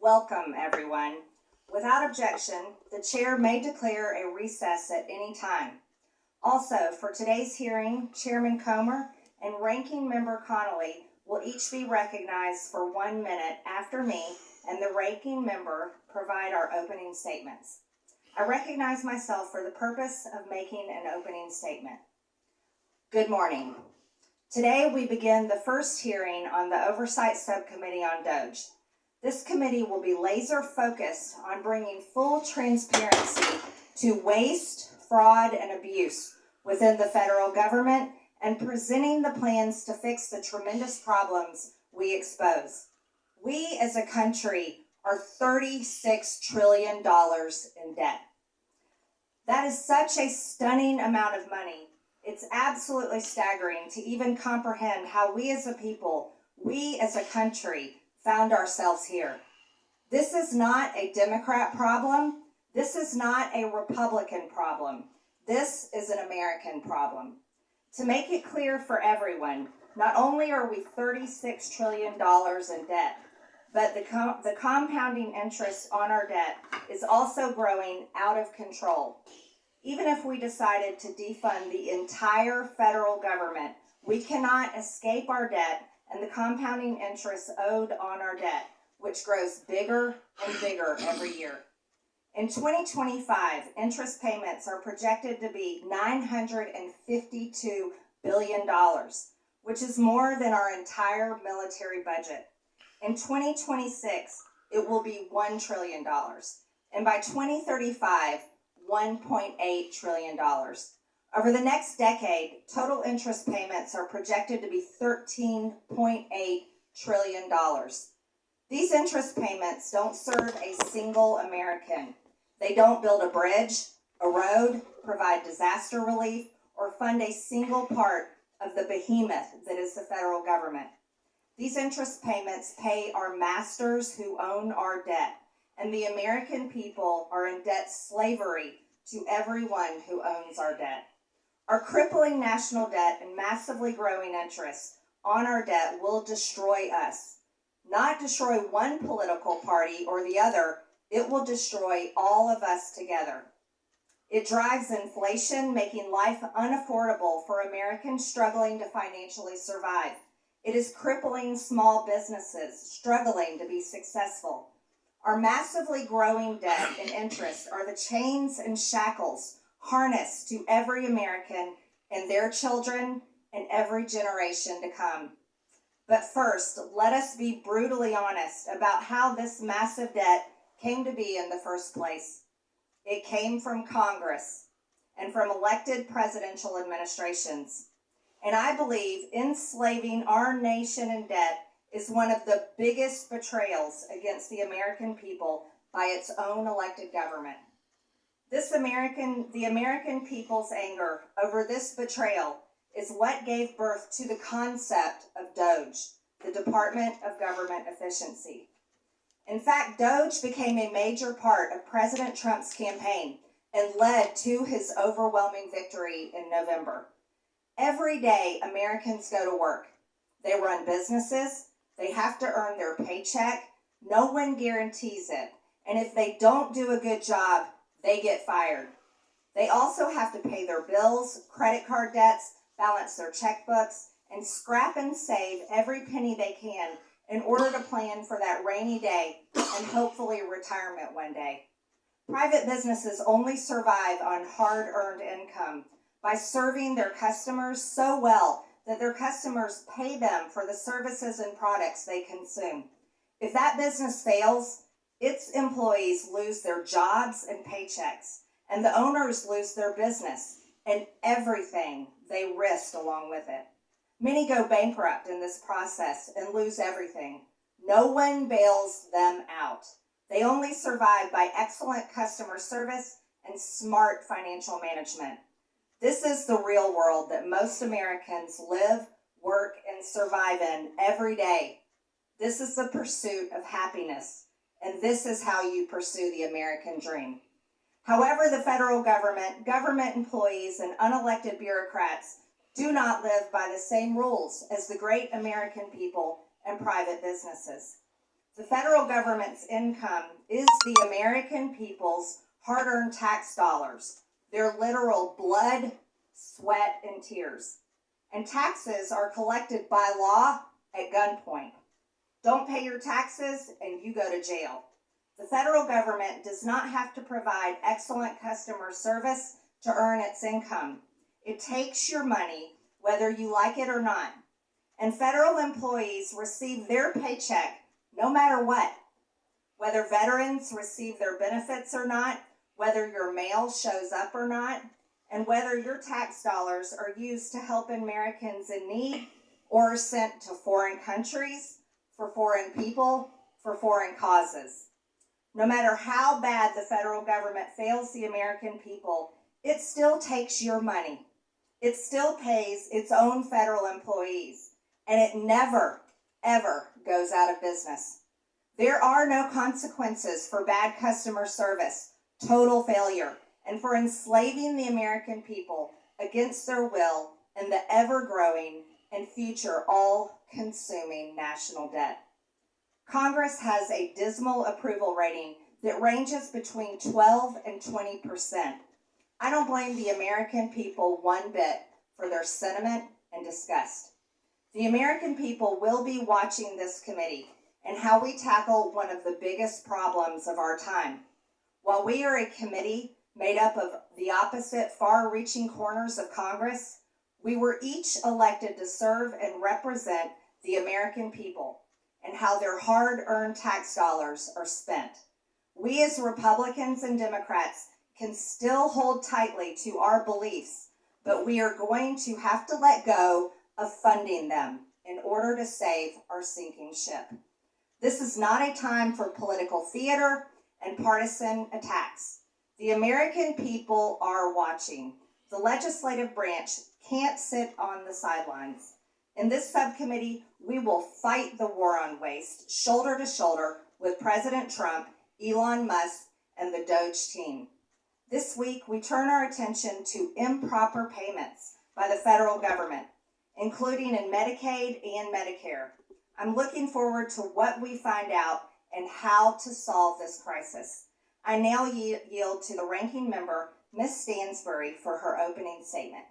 Welcome, everyone. Without objection, the chair may declare a recess at any time. Also, for today's hearing, Chairman Comer and Ranking Member Connolly will each be recognized for 1 minute after me and the Ranking Member provide our opening statements. I recognize myself for the purpose of making an opening statement. Good morning. Today we begin the first hearing on the Oversight Subcommittee on Doge. This committee will be laser focused on bringing full transparency to waste, fraud, and abuse within the federal government and presenting the plans to fix the tremendous problems we expose. We as a country are $36 trillion in debt. That is such a stunning amount of money. It's absolutely staggering to even comprehend how we as a people, we as a country, found ourselves here. This is not a Democrat problem. This is not a Republican problem. This is an American problem. To make it clear for everyone, not only are we $36 trillion in debt, but the compounding interest on our debt is also growing out of control. Even if we decided to defund the entire federal government, we cannot escape our debt and the compounding interest owed on our debt, which grows bigger and bigger every year. In 2025, interest payments are projected to be $952 billion, which is more than our entire military budget. In 2026, it will be $1 trillion, and by 2035, $1.8 trillion. Over the next decade, total interest payments are projected to be $13.8 trillion. These interest payments don't serve a single American. They don't build a bridge, a road, provide disaster relief, or fund a single part of the behemoth that is the federal government. These interest payments pay our masters who own our debt, and the American people are in debt slavery to everyone who owns our debt. Our crippling national debt and massively growing interest on our debt will destroy us. Not destroy one political party or the other, it will destroy all of us together. It drives inflation, making life unaffordable for Americans struggling to financially survive. It is crippling small businesses struggling to be successful. Our massively growing debt and interest are the chains and shackles harnessed to every American and their children and every generation to come. But first, let us be brutally honest about how this massive debt came to be in the first place. It came from Congress and from elected presidential administrations. And I believe enslaving our nation in debt is one of the biggest betrayals against the American people by its own elected government. The American people's anger over this betrayal is what gave birth to the concept of Doge, the Department of Government Efficiency. In fact, Doge became a major part of President Trump's campaign and led to his overwhelming victory in November. Every day, Americans go to work. They run businesses. They have to earn their paycheck. No one guarantees it. And if they don't do a good job, they get fired. They also have to pay their bills, credit card debts, balance their checkbooks, and scrap and save every penny they can in order to plan for that rainy day and hopefully retirement one day. Private businesses only survive on hard-earned income by serving their customers so well that their customers pay them for the services and products they consume. If that business fails, its employees lose their jobs and paychecks, and the owners lose their business and everything they risked along with it. Many go bankrupt in this process and lose everything. No one bails them out. They only survive by excellent customer service and smart financial management. This is the real world that most Americans live, work, and survive in every day. This is the pursuit of happiness, and this is how you pursue the American dream. However, the federal government, government employees, and unelected bureaucrats do not live by the same rules as the great American people and private businesses. The federal government's income is the American people's hard-earned tax dollars, their literal blood, sweat, and tears. And taxes are collected by law at gunpoint. Don't pay your taxes and you go to jail. The federal government does not have to provide excellent customer service to earn its income. It takes your money whether you like it or not. And federal employees receive their paycheck no matter what. Whether veterans receive their benefits or not, whether your mail shows up or not, and whether your tax dollars are used to help Americans in need or are sent to foreign countries, for foreign people, for foreign causes. No matter how bad the federal government fails the American people, it still takes your money. It still pays its own federal employees, and it never, ever goes out of business. There are no consequences for bad customer service, total failure, and for enslaving the American people against their will in the ever-growing and future all-consuming national debt. Congress has a dismal approval rating that ranges between 12 and 20%. I don't blame the American people one bit for their sentiment and disgust. The American people will be watching this committee and how we tackle one of the biggest problems of our time. While we are a committee made up of the opposite far-reaching corners of Congress, we were each elected to serve and represent the American people and how their hard-earned tax dollars are spent. We as Republicans and Democrats can still hold tightly to our beliefs, but we are going to have to let go of funding them in order to save our sinking ship. This is not a time for political theater and partisan attacks. The American people are watching. The legislative branch can't sit on the sidelines. In this subcommittee, we will fight the war on waste shoulder to shoulder with President Trump, Elon Musk, and the Doge team. This week, we turn our attention to improper payments by the federal government, including in Medicaid and Medicare. I'm looking forward to what we find out and how to solve this crisis. I now yield to the ranking member, Ms. Stansbury, for her opening statement.